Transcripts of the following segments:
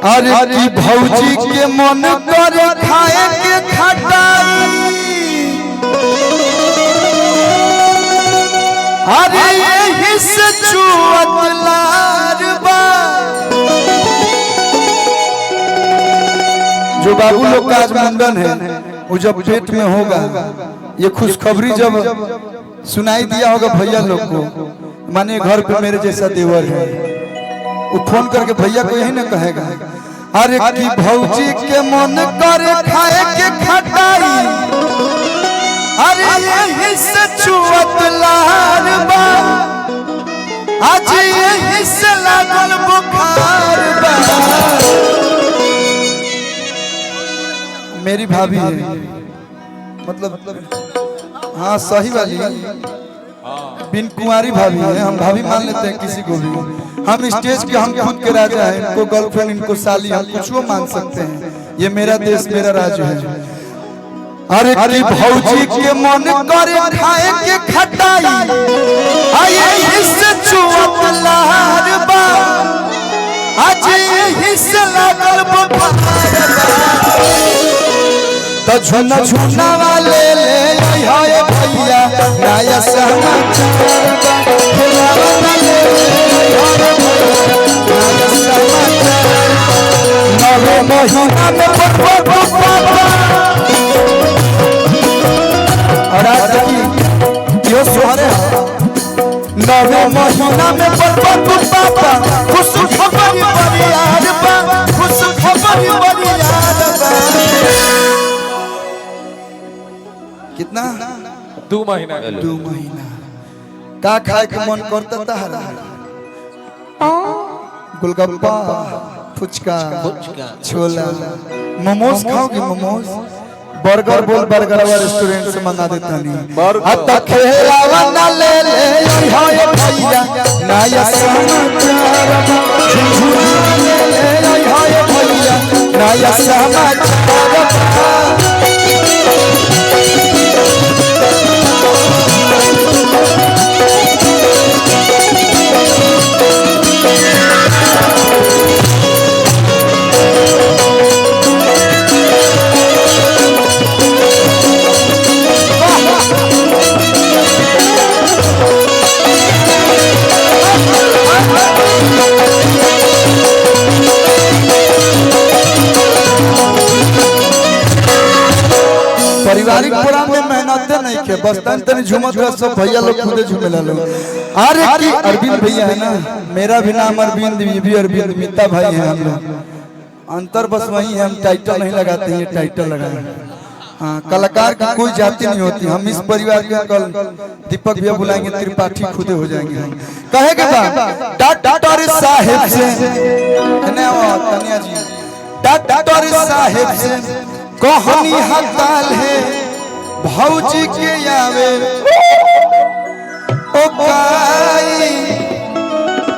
अरे की भौजी के मन करे खाए के खटाई, अरे यही से चुअत लार बा। जो बाबू लोग का आज मुंडन है वो जब पेट में होगा, ये खुशखबरी जब सुनाई दिया होगा भैया लोग को, माने घर पे मेरे जैसा देवर है, वो फोन करके भैया को यही ना कहेगा, अरे की भौजी के मन करे खाए के खटाई, अरे यही से चुअत लार बा, आज यही से लागल बुखार बा। मेरी भाभी है, मतलब हाँ सही वाली बिन कुंवारी भाभी है, हम भाभी मान लेते हैं किसी को भी। हम स्टेज के हम खुद के राजा हैं, इनको गर्लफ्रेंड इनको साली, हम कुछ वो मान सकते हैं। ये मेरा देश मेरा राज्य है। अरे की भौजी के मन करे खाए के खटाई, आये इससे चुअत लार बा, आज यही से लागल बुखार बा। तो झुना झुना वाले ले आए भैया नया समाचार बा, खिलावा वाले ले आए नया समाचार बा। नवे महीना में पप्पा और आज की यो सोहरे नवे महीना में पप्पा खुश खबर बड़ी यार बा, खुश खबर बड़ी यार बा। कितना 2 महीना 2 महीना का खाए के मन करता था, गोलगप्पा फुचका छोला मोमोज खाओगे, मोमोज बर्गर बोल बर्गर वाला रेस्टोरेंट से मंगा देता नहीं। आता खेलावा ना ले ले होए भैया नया समाचार बा, झुझुना ले ले होए भैया नया समाचार बा। पारिवारिक प्रोग्राम में मेहनत नहीं के, बस तनी झूमत रह, सब भैया लोग खुदे झूमे ला लो। अरे की अरविंद भैया है ना, मेरा भी नाम अरविंद, ये भी अरविंद, मिता भाई है हम लोग। अंतर बस वही है, हम टाइटल नहीं लगाते हैं, ये टाइटल लगाए। हाँ, कलाकार की कोई जाति नहीं होती। हम इस परिवार के कल दीपक भैया बुलाएंगे, त्रिपाठी खुदे हो जाएंगे। कहेगा डॉक्टर साहेब से कन्या जी, डॉक्टर साहेब से कहानी हताल है भौजी के आवे ओ काई,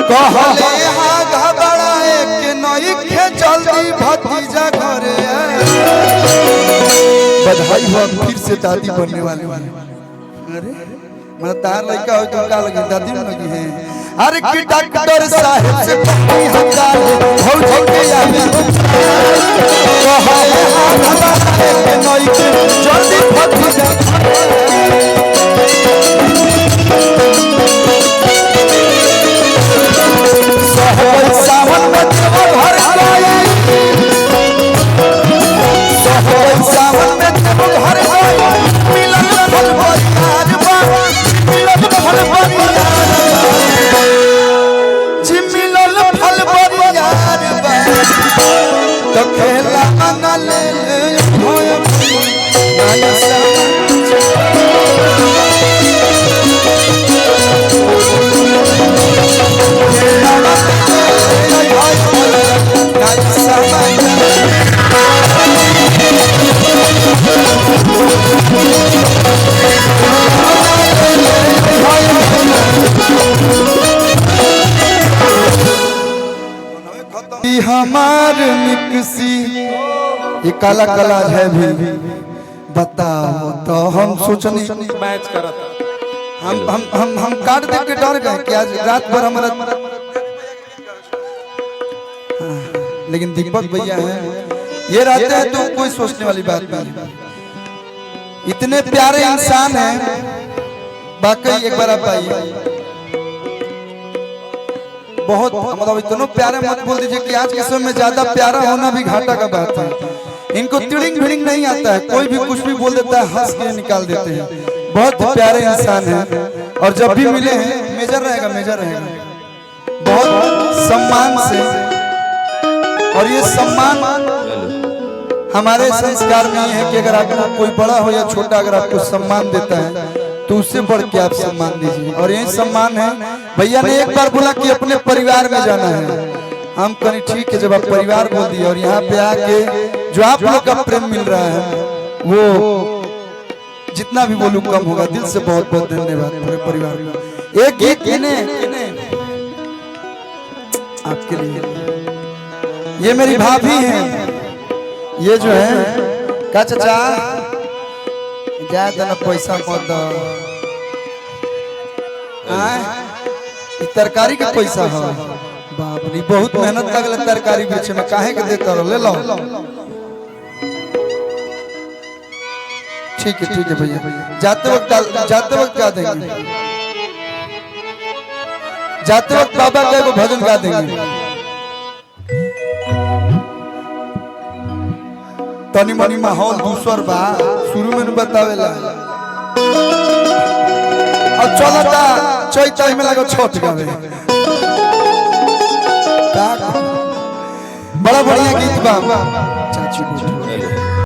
कहले हाँ घबराए के नहीं खे जल्दी भतीजा घरे। बधाई हो, फिर से दादी बनने वाले। अरे मतलब तार लड़का हो तो का लगी, दादी में लगी है। अरे की डॉक्टर साहब से कहानी हताल है भौजी के आवे कहले हाँ घबराए के नहीं खे जल्दी भतीजा। सावन में देव घर गई, सावन में देव घर गई, मिलन फल बरियार बा, मिलन फल बरियार बा, जी मिलन फल बरियार बा। तो खेला ना ले होए नया हमार मिक्सी ये काला काला है भी बताओ तो हम सोचनी मैच करत हम काट दे के डर गए कि आज रात भर हमारा लेकिन दीपक भैया हैं, ये रहते हैं तो कोई सोचने वाली बात नहीं। इतने प्यारे इंसान हैं, वाकई एक बार आप आइए। बहुत मतलब इतने प्यारे मत बोल दीजिए कि आज के समय में ज्यादा प्यारा होना भी घाटा का बात है। इनको तिड़िंग भिड़िंग नहीं आता है, कोई भी कुछ भी बोल देता है, हंस के निकाल देते हैं। बहुत प्यारे इंसान हैं और जब भी मिले हैं मेजर रहेगा, मेजर रहेगा बहुत सम्मान से। और ये सम्मान हमारे संस्कार में ये है कि अगर आपको कोई बड़ा हो या छोटा अगर आपको सम्मान देता है तो उससे बढ़ के आप सम्मान दीजिए। और यही सम्मान है। भैया ने एक बार बोला कि अपने परिवार में जाना है, हम कहीं ठीक है जब आप परिवार बोल दिए और यहाँ पे आके जो आप लोग का प्रेम मिल रहा है वो जितना भी बोलूं कम होगा। दिल से बहुत बहुत धन्यवाद पूरे परिवार का। एक गीत आपके लिए, ये मेरी भाभी हैं, ये जो है का चाचा ज्यादा पैसा मत दो, तरकारी का पैसा है। बाप रे बहुत मेहनत लगल तरकारी बेचे में, काहे के देता रहो, ले लो। ठीक है भैया, जाते वक्त गा देंगे, जाते वक्त बाबा का एगो भजन गा देंगे। तनी मनी माहौल दूसर बा, शुरू में बतावेला और चलता चैत में लगो छठ गावे। बड़ा बढ़िया गीत बा चाची।